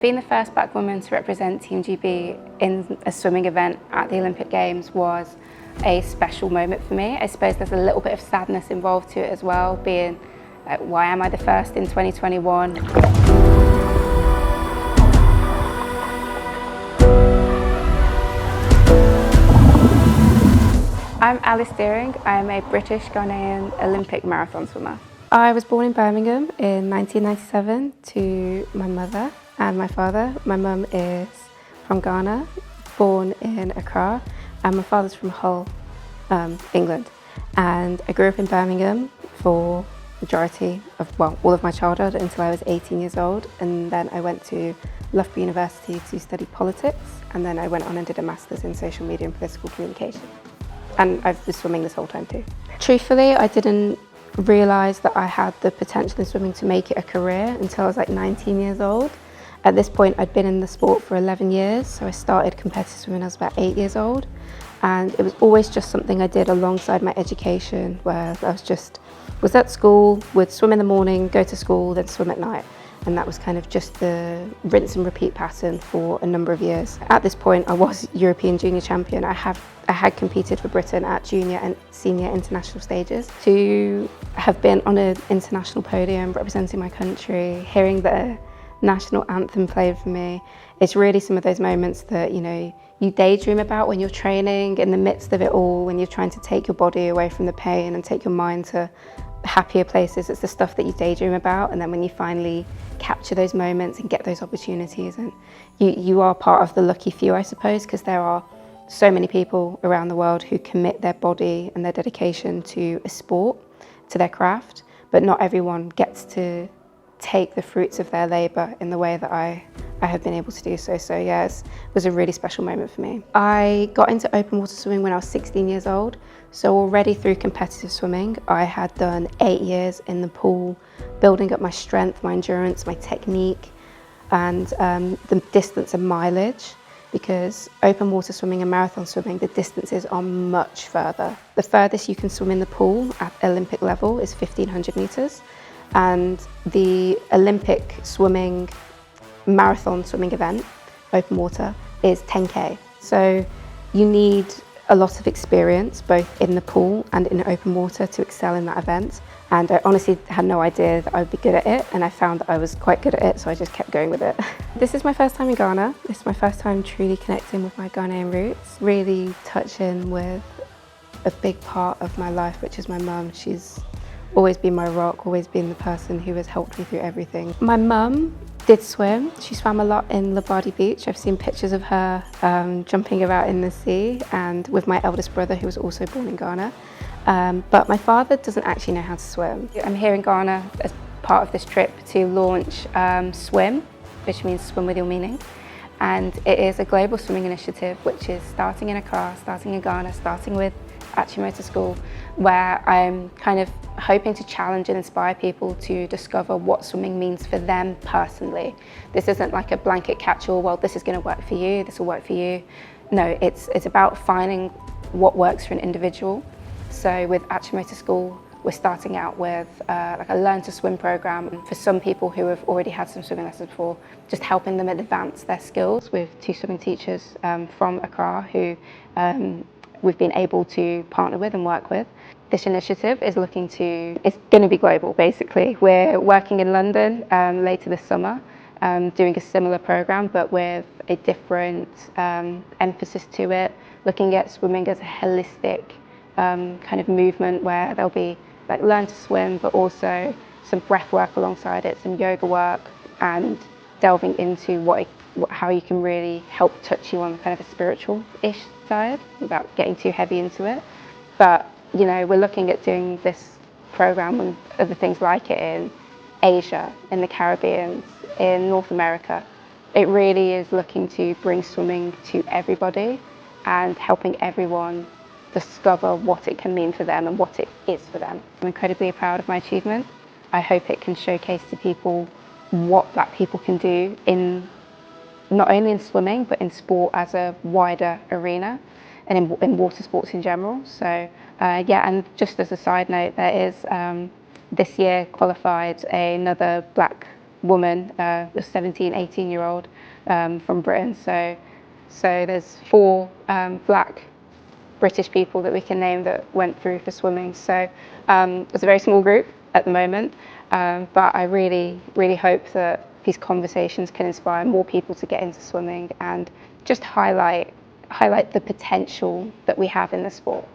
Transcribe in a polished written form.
Being the first black woman to represent Team GB in a swimming event at the Olympic Games was a special moment for me. I suppose there's a little bit of sadness involved to it as well, being like, why am I the first in 2021? I'm Alice Dearing. I'm a British-Ghanaian Olympic marathon swimmer. I was born in Birmingham in 1997 to my mother and my father. My mum is from Ghana, born in Accra, and my father's from Hull, England. And I grew up in Birmingham for majority of, well, all of my childhood until I was 18 years old. And then I went to Loughborough University to study politics. And then I went on and did a master's in social media and political communication. And I've been swimming this whole time too. Truthfully, I didn't realise that I had the potential in swimming to make it a career until I was like 19 years old. At this point, I'd been in the sport for 11 years, so I started competitive swimming when I was about 8 years old. And it was always just something I did alongside my education, where I was at school, would swim in the morning, go to school, then swim at night. And that was kind of just the rinse and repeat pattern for a number of years. At this point, I was European junior champion. I had competed for Britain at junior and senior international stages. To have been on an international podium representing my country, hearing the national anthem played for me, it's really some of those moments that, you know, you daydream about when you're training, in the midst of it all, when you're trying to take your body away from the pain and take your mind to happier places. It's the stuff that you daydream about, and then when you finally capture those moments and get those opportunities, and you are part of the lucky few, I suppose, because there are so many people around the world who commit their body and their dedication to a sport, to their craft, but not everyone gets to take the fruits of their labour in the way that I have been able to do so. So yeah, it was a really special moment for me. I got into open water swimming when I was 16 years old. So already through competitive swimming, I had done 8 years in the pool, building up my strength, my endurance, my technique, and the distance and mileage, because open water swimming and marathon swimming, the distances are much further. The furthest you can swim in the pool at Olympic level is 1,500 metres, and the Olympic swimming, marathon swimming event, open water, is 10K. So you need a lot of experience both in the pool and in open water to excel in that event. And I honestly had no idea that I would be good at it, and I found that I was quite good at it, so I just kept going with it. This is my first time in Ghana. This is my first time truly connecting with my Ghanaian roots, really touching with a big part of my life, which is my mum. She's always been my rock, always been the person who has helped me through everything. My mum did swim. She swam a lot in Labadi Beach. I've seen pictures of her jumping about in the sea, and with my eldest brother, who was also born in Ghana. But my father doesn't actually know how to swim. I'm here in Ghana as part of this trip to launch SWYM, which means swim with your meaning. And it is a global swimming initiative, which is starting in Accra, starting in Ghana, starting with Achimota School, where I'm kind of hoping to challenge and inspire people to discover what swimming means for them personally. This isn't like a blanket catch-all, well, this is going to work for you, this will work for you. No, it's about finding what works for an individual. So with Achimota School, we're starting out with like a learn to swim program for some people who have already had some swimming lessons before, just helping them advance their skills with 2 swimming teachers from Accra who we've been able to partner with and work with. This initiative is it's going to be global basically. We're working in London later this summer, doing a similar program but with a different emphasis to it, looking at swimming as a holistic kind of movement where there'll be like learn to swim but also some breath work alongside it, some yoga work, and delving into how you can really help touch you on kind of a spiritual-ish side without getting too heavy into it. But you know, we're looking at doing this program and other things like it in Asia, in the Caribbean, in North America. It really is looking to bring swimming to everybody and helping everyone discover what it can mean for them and what it is for them. I'm incredibly proud of my achievement. I hope it can showcase to people what Black people can do in not only in swimming but in sport as a wider arena and in water sports in general. So yeah, and just as a side note, there is this year qualified another Black woman, a 17, 18-year-old from Britain. So there's 4 black British people that we can name that went through for swimming. So it's a very small group at the moment, but I really, really hope that these conversations can inspire more people to get into swimming and just highlight the potential that we have in the sport.